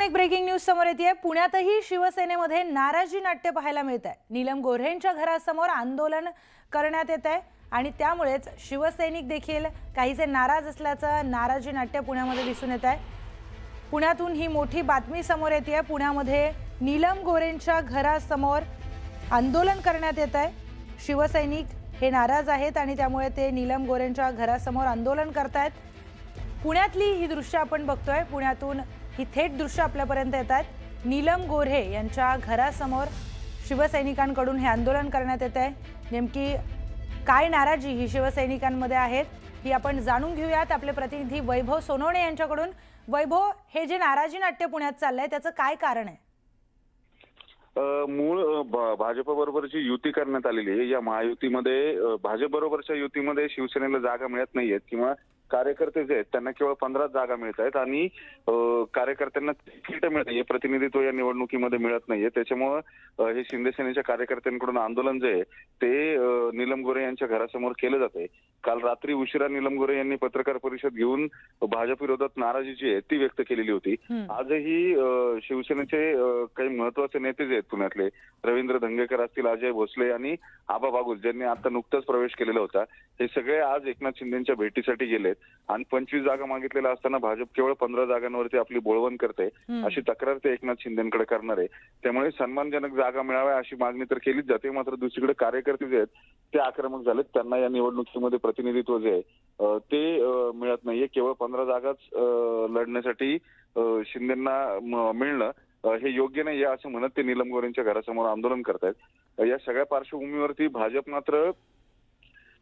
एक breaking news समोर येते। पुण्यातही शिवसेनेमध्ये नाराजी नाट्य पाहायला मिळत आहे। नीलम गोऱ्हेंच्या घरासमोर आंदोलन करण्यात येत आहे आणि त्यामुळेच शिवसैनिक देखील काहीसे नाराज असल्याचं नाराजी नाट्य पुण्यामध्ये दिसून येत आहे। पुण्यातून ही मोठी बातमी समोर येते। पुण्यामध्ये नीलम गोऱ्हेंच्या घरासमोर आंदोलन करण्यात येत आहे। शिवसैनिक हे नाराज आहेत आणि त्यामुळे ते नीलम गोऱ्हेंच्या घरासमोर आंदोलन करतायत। पुण्यातली ही दृश्य आपण बघतोय। पुण्यातून ही थेट दृश्य आपल्यापर्यंत येतात। नीलम गोऱ्हे यांच्या घरासमोर शिवसैनिकांकडून हे आंदोलन करण्यात येत आहे। नेमकी काय नाराजी ही शिवसैनिकांमध्ये आहेत ही आपण जाणून घेऊयात आपले प्रतिनिधी वैभव सोनवणे यांच्याकडून। वैभव, हे जे नाराजी नाट्य पुण्यात चाललंय त्याचं काय कारण आहे? मूळ भाजपबरोबरची युती करण्यात आलेली आहे। या महायुतीमध्ये भाजपबरोबरच्या युतीमध्ये शिवसेनेला जागा मिळत नाहीयेत किंवा कार्यकर्ते जे आहेत त्यांना केवळ 15 जागा मिळत आहेत आणि कार्यकर्त्यांना तिकीट मिळत नाहीये, प्रतिनिधित्व या निवडणुकीमध्ये मिळत नाहीये। त्याच्यामुळे हे शिंदे सेनेच्या कार्यकर्त्यांकडून आंदोलन जे आहे ते नीलम गोऱ्हे यांच्या घरासमोर केलं जाते। काल रात्री उशिरा नीलम गोऱ्हे यांनी पत्रकार परिषद घेऊन भाजप विरोधात नाराजी जी आहे ती व्यक्त केलेली होती। आजही शिवसेनेचे काही महत्वाचे नेते जे आहेत पुण्यातले, रवींद्र धंगेकर असतील, अजय भोसले आणि आबा बागुल ज्यांनी आता नुकताच प्रवेश केलेला होता, हे सगळे आज एकनाथ शिंदेच्या भेटीसाठी गेलेत आणि 25 जागा मागितलेल्या असताना भाजप केवळ 15 जागांवरती आपली बोळवण करते अशी तक्रार ते एकनाथ शिंदेकडे करणार आहे। त्यामुळे सन्मानजनक जागा मिळाव्या अशी मागणी तर केलीच जाते, मात्र दुसरीकडे कार्यकर्ते जे आहेत ते आक्रमक झालेत। त्यांना या निवडणुकीमध्ये प्रतिनिधित्व जे आहे ते मिळत नाहीये। केवळ 15 जागाच लढण्यासाठी शिंदेंना मिळणं हे योग्य नाही असं म्हणत ते नीलम गोऱ्हेंच्या घरासमोर आंदोलन करतायत। या सगळ्या पार्श्वभूमीवरती भाजप मात्र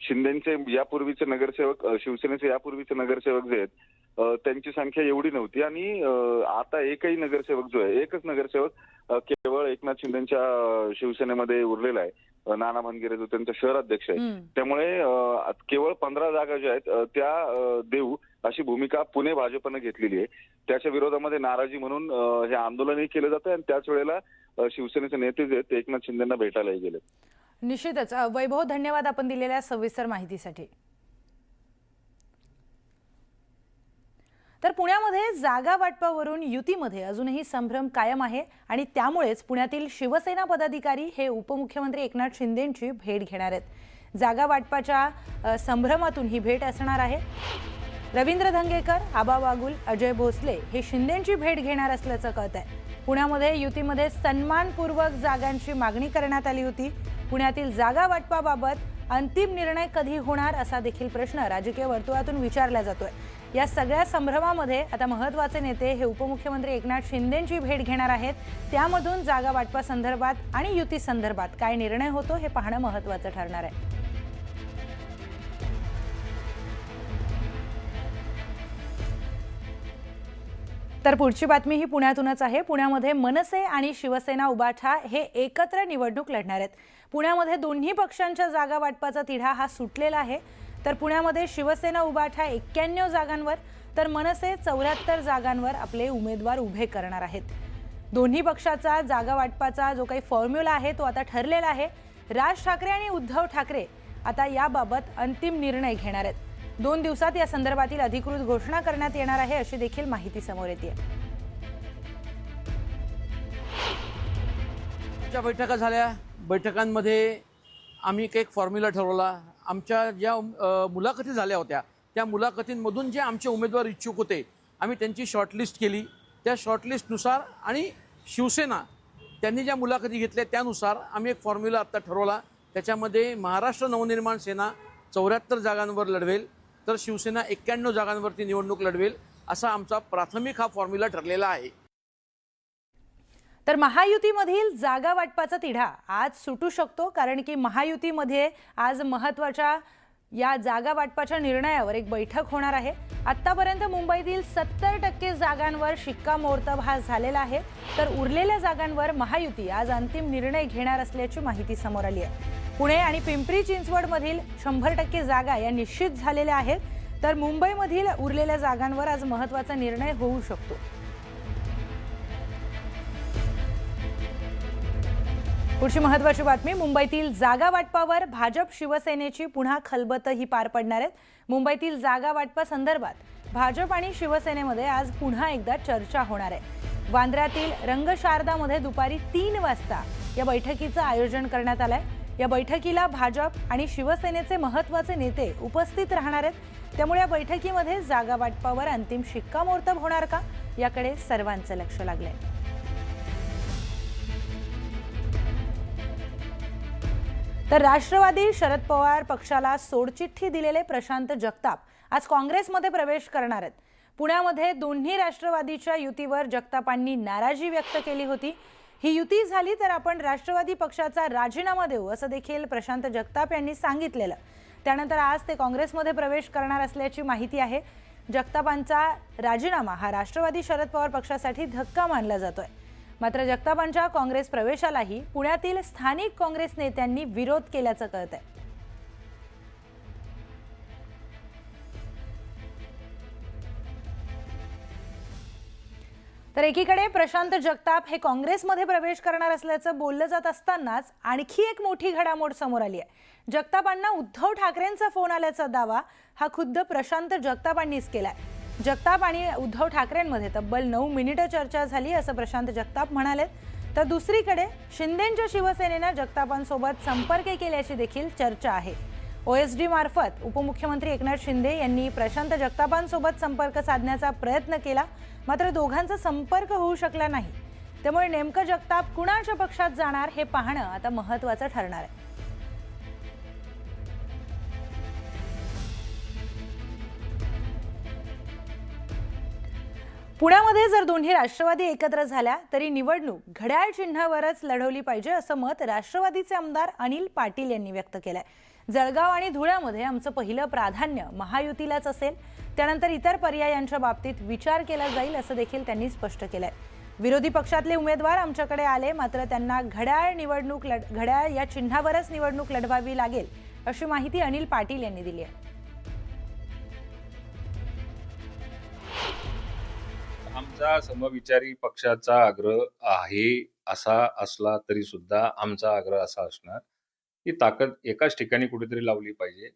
शिंदेचे यापूर्वीचे नगरसेवक, शिवसेनेचे यापूर्वीचे नगरसेवक जे आहेत त्यांची संख्या एवढी नव्हती आणि आता एकच नगरसेवक केवळ एकनाथ शिंदेच्या शिवसेनेमध्ये उरलेला आहे, नाना भानगिरे जो त्यांचा शहर अध्यक्ष आहे। त्यामुळे केवळ 15 जागा ज्या आहेत त्या देऊ अशी भूमिका पुणे भाजपने घेतलेली आहे। त्याच्या विरोधामध्ये नाराजी म्हणून हे आंदोलनही केलं जातं आणि त्याच वेळेला शिवसेनेचे नेते जे आहेत ते एकनाथ शिंदेंना भेटायलाही गेले। निश्चितच वैभव, धन्यवाद आपण दिलेल्या सविस्तर माहितीसाठी। तर पुण्यामध्ये जागा वाटपावरून युतीमध्ये अजूनही संभ्रम कायम आहे आणि त्यामुळेच पुण्यातील शिवसेना पदाधिकारी हे उपमुख्यमंत्री एकनाथ शिंदेंची भेट घेणार आहेत। जागा वाटपाच्या संभ्रमातून ही भेट असणार आहे। रवींद्र धंगेकर, आबा बागुल, अजय भोसले हे शिंदेंची भेट घेणार असल्याचं कळत आहे। पुण्यामध्ये युतीमध्ये सन्मानपूर्वक जागांची मागणी करण्यात आली होती। पुण्यातील जागा वाटपाबाबत अंतिम निर्णय कधी होणार असा देखील प्रश्न राजकीय वर्तुळातून विचारला जातोय। या सगळ्या संभ्रमामध्ये आता महत्त्वाचे नेते हे उपमुख्यमंत्री एकनाथ शिंदेंची भेट घेणार आहेत। त्यामधून जागा वाटपा संदर्भात आणि युती संदर्भात काय निर्णय होतो हे पाहणं महत्त्वाचं ठरणार आहे। तर पुढची बातमी ही पुण्यातूनच आहे। पुण्यामध्ये मनसे आणि शिवसेना उबाठा हे एकत्र निवडणूक लढणार आहेत। पुण्यामध्ये दोन्ही पक्षांच्या जागा वाटपाचा तिढा हा सुटलेला आहे। तर पुण्यामध्ये शिवसेना उबाठा 91 जागांवर तर मनसे 74 जागांवर आपले उमेदवार उभे करणार आहेत। दोन्ही पक्षाचा जागा वाटपाचा जो काही फॉर्म्युला आहे तो आता ठरलेला आहे। राज ठाकरे आणि उद्धव ठाकरे आता याबाबत अंतिम निर्णय घेणार आहेत। 2 दिवसात या संदर्भातील अधिकृत घोषणा करण्यात येणार आहे अशी देखील माहिती समोर येते। बैठका झाल्या, बैठकांमध्ये आम्ही एक फॉर्म्युला ठरवला। आमच्या ज्या मुलाखती झाल्या होत्या त्या मुलाखतींमधून जे आमचे उमेदवार इच्छुक होते आम्ही त्यांची शॉर्टलिस्ट केली। त्या शॉर्टलिस्टनुसार आणि शिवसेना त्यांनी ज्या मुलाखती घेतल्या त्यानुसार आम्ही एक फॉर्म्युला आत्ता ठरवला। त्याच्यामध्ये महाराष्ट्र नवनिर्माण सेना 74 जागांवर लढवेल तर शिवसेना 91 जागांवरती निवडणूक लढवेल असा आमचा प्राथमिक हा फॉर्म्युला ठरलेला आहे। तर महायुतीमधील जागा वाटपाचा तिढा आज सुटू शकतो, कारण की महायुतीमध्ये आज महत्त्वाच्या या जागा वाटपाच्या निर्णयावर एक बैठक होणार आहे। आतापर्यंत मुंबईतील 70% जागांवर शिक्कामोर्तब हा झालेला आहे। तर उरलेल्या जागांवर महायुती आज अंतिम निर्णय घेणार असल्याची माहिती समोर आली आहे। पुणे आणि पिंपरी चिंचवडमधील 100% जागा या निश्चित झालेल्या आहेत। तर मुंबईमधील उरलेल्या जागांवर आज महत्त्वाचा निर्णय होऊ शकतो। पुढची महत्त्वाची बातमी, मुंबईतील जागा वाटपावर भाजप शिवसेनेची पुन्हा खलबतही पार पडणार आहेत। मुंबईतील जागा वाटपा संदर्भात भाजप आणि शिवसेनेमध्ये आज पुन्हा एकदा चर्चा होणार आहे। वांद्र्यातील रंगशारदामध्ये दुपारी 3 वाजता या बैठकीचं आयोजन करण्यात आलंय। या बैठकीला भाजप आणि शिवसेनेचे महत्त्वाचे नेते उपस्थित राहणार आहेत। त्यामुळे या बैठकीमध्ये जागा वाटपावर अंतिम शिक्कामोर्तब होणार का, याकडे सर्वांचं लक्ष लागलंय। तर राष्ट्रवादी शरद पवार पक्षाला सोडचिठ्ठी दिलेले प्रशांत जगताप आज काँग्रेसमध्ये प्रवेश करणार आहेत। पुण्यामध्ये दोन्ही राष्ट्रवादीच्या युतीवर जगतापांनी नाराजी व्यक्त केली होती। ही युती झाली तर आपण राष्ट्रवादी पक्षाचा राजीनामा देऊ असं देखील प्रशांत जगताप यांनी सांगितलेलं। त्यानंतर आज ते काँग्रेसमध्ये प्रवेश करणार असल्याची माहिती आहे। जगतापांचा राजीनामा हा राष्ट्रवादी शरद पवार पक्षासाठी धक्का मानला जातोय। मात्र जगतापांच्या काँग्रेस प्रवेशालाही पुण्यातील स्थानिक काँग्रेस नेत्यांनी विरोध केल्याचं कळतंय। तर एकीकडे प्रशांत जगताप हे काँग्रेसमध्ये प्रवेश करणार असल्याचं बोललं जात असतानाच आणखी एक मोठी घडामोड समोर आली आहे। जगतापांना उद्धव ठाकरेंचा फोन आल्याचा दावा हा खुद्द प्रशांत जगतापांनीच केलाय। जगताप आणि उद्धव ठाकरेंमध्ये तब्बल 9 मिनिटं चर्चा झाली असं प्रशांत जगताप म्हणाले। तर दुसरीकडे शिंदेंच्या शिवसेनेनं जगतापांसोबत संपर्क केल्याची देखील चर्चा आहे। OSD मार्फत उपमुख्यमंत्री एकनाथ शिंदे यांनी प्रशांत जगतापांसोबत संपर्क साधण्याचा प्रयत्न केला, मात्र दोघांचा संपर्क होऊ शकला नाही। त्यामुळे नेमकं जगताप कुणाच्या पक्षात जाणार हे पाहणं आता महत्त्वाचं ठरणार आहे। पुण्यामध्ये जर दोन्ही राष्ट्रवादी एकत्र झाल्या तरी निवडणूक घड्याळ चिन्हावरच लढवली पाहिजे असं मत राष्ट्रवादीचे आमदार अनिल पाटील यांनी व्यक्त केलंय। जळगाव आणि धुळ्यामध्ये आमचं पहिलं प्राधान्य महायुतीलाच असेल, त्यानंतर इतर पर्यायांच्या बाबतीत विचार केला जाईल असं देखील त्यांनी स्पष्ट केलंय। विरोधी पक्षातले उमेदवार आमच्याकडे आले, मात्र त्यांना घड्याळ या चिन्हावरच निवडणूक लढवावी लागेल अशी माहिती अनिल पाटील यांनी दिली आहे। आमचा समविचारी पक्षाचा आग्रह आहे असा असला तरी सुद्धा आमचा आग्रह असा असणार की ताकद एकाच ठिकाणी कुठेतरी लावली पाहिजे।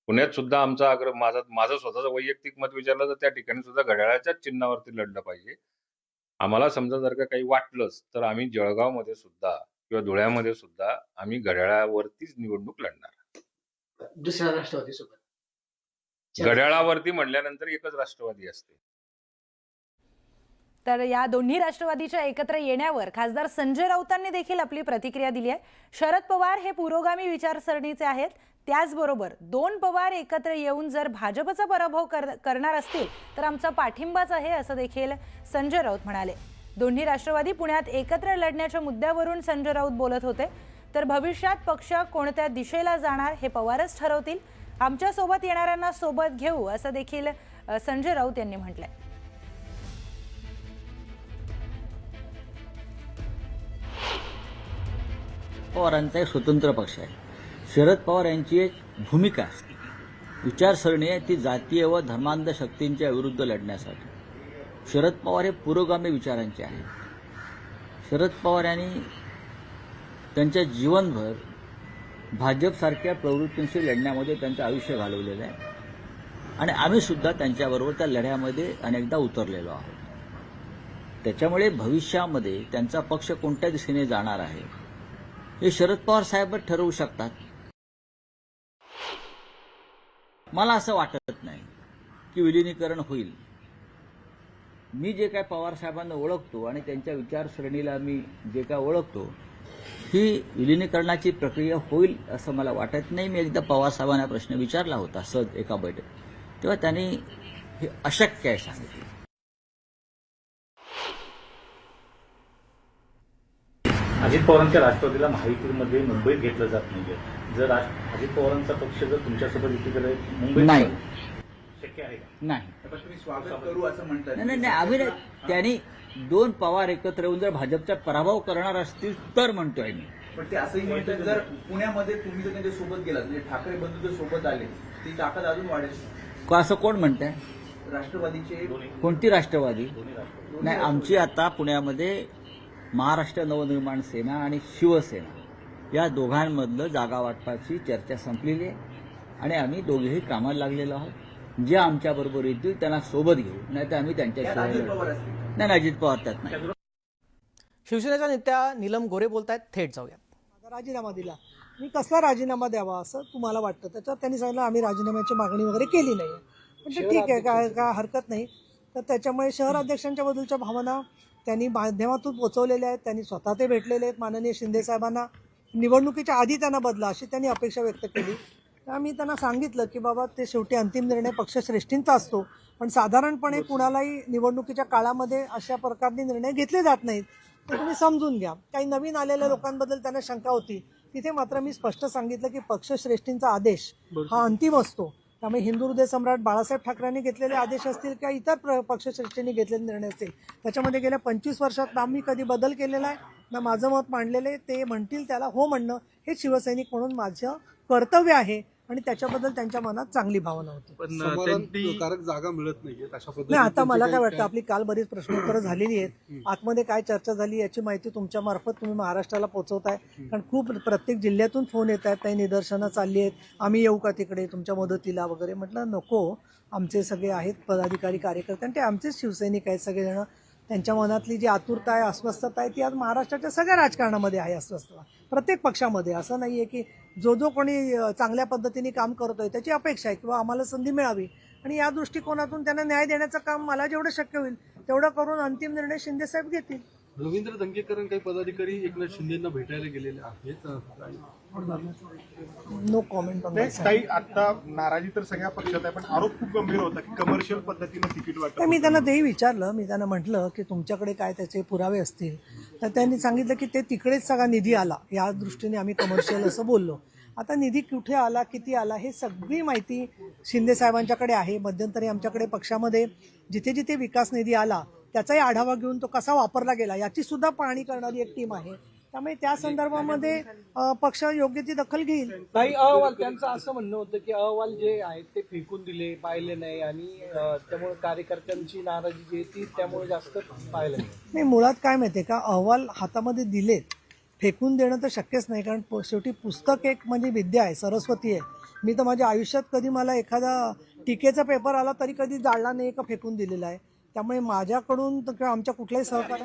पुण्यात सुद्धा आमचा आग्रह माझं स्वतःचं वैयक्तिक मत विचारलं तर त्या ठिकाणी सुद्धा घड्याळाच्याच चिन्हावरती लढलं पाहिजे। आम्हाला समजा जर का काही वाटलंच तर आम्ही जळगावमध्ये सुद्धा किंवा धुळ्यामध्ये सुद्धा आम्ही घड्याळावरतीच निवडणूक लढणार। दुसऱ्या राष्ट्रवादी सोबत घड्याळावरती म्हणल्यानंतर एकच राष्ट्रवादी असते। तर या दोन्ही राष्ट्रवादीच्या एकत्र येण्यावर खासदार संजय राऊतांनी देखील आपली प्रतिक्रिया दिली आहे। शरद पवार हे पुरोगामी विचारसरणीचे आहेत, त्याचबरोबर 2 पवार एकत्र येऊन जर भाजपचा पराभव करणार असतील तर आमचा पाठिंबाच आहे असं देखील संजय राऊत म्हणाले। दोन्ही राष्ट्रवादी पुण्यात एकत्र लढण्याच्या मुद्द्यावरून संजय राऊत बोलत होते। तर भविष्यात पक्ष कोणत्या दिशेला जाणार हे पवारच ठरवतील, आमच्या सोबत येणाऱ्यांना सोबत घेऊ असं देखील संजय राऊत यांनी म्हटलंय। पवारांचा एक स्वतंत्र पक्ष आहे। शरद पवार यांची एक भूमिका असते, विचारसरणी आहे ती जातीय व धर्मांध शक्तींच्या विरुद्ध लढण्यासाठी। शरद पवार हे पुरोगामी विचारांचे आहेत। शरद पवार यांनी त्यांच्या जीवनभर भाजपसारख्या प्रवृत्तींशी लढण्यामध्ये त्यांचं आयुष्य घालवलेलं आहे आणि आम्ही सुद्धा त्यांच्याबरोबर त्या लढ्यामध्ये अनेकदा उतरलेलो आहोत। त्याच्यामुळे भविष्यामध्ये त्यांचा पक्ष कोणत्या दिशेने जाणार आहे हे शरद पवार साहेब ठरवू शकतात। मला असं वाटत नाही की विलिनीकरण होईल। मी जे काय पवार साहेबांना ओळखतो आणि त्यांच्या विचारसरणीला मी जे काय ओळखतो, ही विलिनीकरणाची प्रक्रिया होईल असं मला वाटत नाही। मी एकदा पवार साहेबांना प्रश्न विचारला होता सहज एका बैठकीत, तेव्हा त्यांनी हे अशक्य आहे सांगितलं। अजित पवारांच्या राष्ट्रवादीला महायुतीमध्ये मुंबईत घेतलं जात नाहीये। जर अजित पवारांचा पक्ष जर तुमच्यासोबत युतीकडे मुंबईत नाही शक्य आहे का? नाही पण तुम्ही स्वागत करू असं म्हणतात। नाही आम्ही त्यांनी 2 पवार एकत्र येऊन जर भाजपचा पराभव करणार असतील तर म्हणतोय मी। पण ते असंही म्हणतात जर पुण्यामध्ये तुम्ही जर त्यांच्या सोबत गेलात, म्हणजे ठाकरे बंधू जर सोबत आले ती ताकद अजून वाढेल का असं कोण म्हणतंय? राष्ट्रवादीचे कोणती राष्ट्रवादी? नाही, आमची आता पुण्यामध्ये महाराष्ट्र नवनिर्माण सेना आणि शिवसेना या दोघांमधलं जागा वाटपाची चर्चा संपलेली आहे आणि आम्ही दोघेही कामाला लागलेलो आहोत। जे आमच्याबरोबर येतील त्यांना सोबत घेऊ, नाही तर आम्ही त्यांच्याशिवाय अजित पवार असतील नाही, अजित पवार त्यात नाही. शिवसेनेच्या नेत्या नीलम गोऱ्हे बोलतायत, थेट जाऊयात. माझा राजीनामा दिला. मी कसला राजीनामा द्यावा असं तुम्हाला वाटतं? त्याच्यावर त्यांनी सांगितलं आम्ही राजीनाम्याची मागणी वगैरे केली नाही. म्हणजे ठीक आहे, काय हरकत नाही. तर त्याच्यामुळे शहर अध्यक्षांच्या बद्दलच्या भावना त्यांनी माध्यमातून पोचवलेल्या आहेत. त्यांनी स्वतः ते भेटलेले आहेत माननीय शिंदे साहेबांना. निवडणुकीच्या आधी त्यांना बदला अशी त्यांनी अपेक्षा व्यक्त केली. मी त्यांना सांगितलं की बाबा ते शेवटी अंतिम निर्णय पक्षश्रेष्ठींचा असतो, पण साधारणपणे कुणालाही निवडणुकीच्या काळामध्ये अशा प्रकारचे निर्णय घेतले जात नाहीत. तर तुम्ही समजून घ्या. काही नवीन आलेल्या लोकांबद्दल त्यांना शंका होती. तिथे मात्र मी स्पष्ट सांगितलं की पक्षश्रेष्ठींचा आदेश हा अंतिम असतो. त्यामुळे हिंदू हृदय सम्राट बाळासाहेब ठाकरेंनी घेतलेले आदेश असतील किंवा इतर पक्षश्रेष्ठींनी घेतलेले निर्णय असतील, त्याच्यामध्ये गेल्या 25 वर्षात ना मी कधी बदल केलेला आहे ना माझं मत मांडलेलं आहे. ते म्हणतील त्याला हो म्हणणं हे शिवसैनिक म्हणून माझं कर्तव्य आहे आणि त्याच्याबद्दल त्यांच्या मनात चांगली भावना होती. समाधानकारक जागा मिळत नाहीये अशा पद्धतीने. नाही, आता मला काय वाटतं आपली काल बरीच प्रश्नोत्तरं झालेली आहेत. आतमध्ये काय चर्चा झाली याची माहिती तुमच्या मार्फत तुम्ही महाराष्ट्राला पोहोचवताय. कारण खूप प्रत्येक जिल्ह्यातून फोन येत आहेत, काही निदर्शनं चालली आहेत, आम्ही येऊ का तिकडे तुमच्या मदतीला वगैरे. म्हटलं नको, आमचे सगळे आहेत पदाधिकारी कार्यकर्ते आणि ते आमचेच शिवसैनिक आहेत सगळेजण. त्यांच्या मनातली जी आतुरता आहे, अस्वस्थता आहे ती आज महाराष्ट्राच्या सगळ्या राजकारणामध्ये आहे. अस्वस्थता प्रत्येक पक्षामध्ये. असं नाही आहे की जो कोणी चांगल्या पद्धतीने काम करतोय त्याची अपेक्षा आहे किंवा आम्हाला संधी मिळावी आणि या दृष्टिकोनातून त्यांना न्याय देण्याचं काम मला जेवढं शक्य होईल तेवढं करून अंतिम निर्णय शिंदेसाहेब घेतील. रवींद्र दंगेकर काही पदाधिकारी एकनाथ शिंदेंना भेटायला गेलेले आहेत. No comment on that. काही आता नाराजी तर सगळ्या पक्षात आहे, पण आरोप खूप गंभीर होता की कमर्शियल पद्धतीने तिकीट वाटप. मी त्यांना तेही विचारलं. मी त्यांना म्हटलं की तुमच्याकडे काय त्याचे पुरावे असतील. तर त्यांनी सांगितलं की ते तिकडेच सगळा निधी आला, या दृष्टीने आम्ही कमर्शियल असं बोललो. आता निधी कुठे आला, किती आला, हे सगळी माहिती शिंदे साहेबांच्याकडे आहे. मध्यंतरी आमच्याकडे पक्षामध्ये जिथे जिथे विकास निधी आला त्याचाही आढावा घेऊन तो कसा वापरला गेला याची सुद्धा पाहणी करणारी एक टीम आहे. त्यामुळे त्या संदर्भामध्ये पक्ष योग्य ती दखल घेईल. काही अहवाल त्यांचं असं म्हणणं होतं की अहवाल जे आहेत ते फेकून दिले, पाहिले नाही आणि त्यामुळे कार्यकर्त्यांची नाराजी जी आहे ती त्यामुळे जास्त पाहिलं नाही. मुळात काय माहिती आहे का, अहवाल हातामध्ये दिलेत, फेकून देणं तर शक्यच नाही. कारण शेवटी पुस्तक एक म्हणजे विद्या आहे, सरस्वती आहे. मी तर माझ्या आयुष्यात कधी मला एखादा टीकेचा पेपर आला तरी कधी जाळला नाही का फेकून दिलेला आहे. त्यामुळे माझ्याकडून किंवा आमच्या कुठल्याही सहकार्य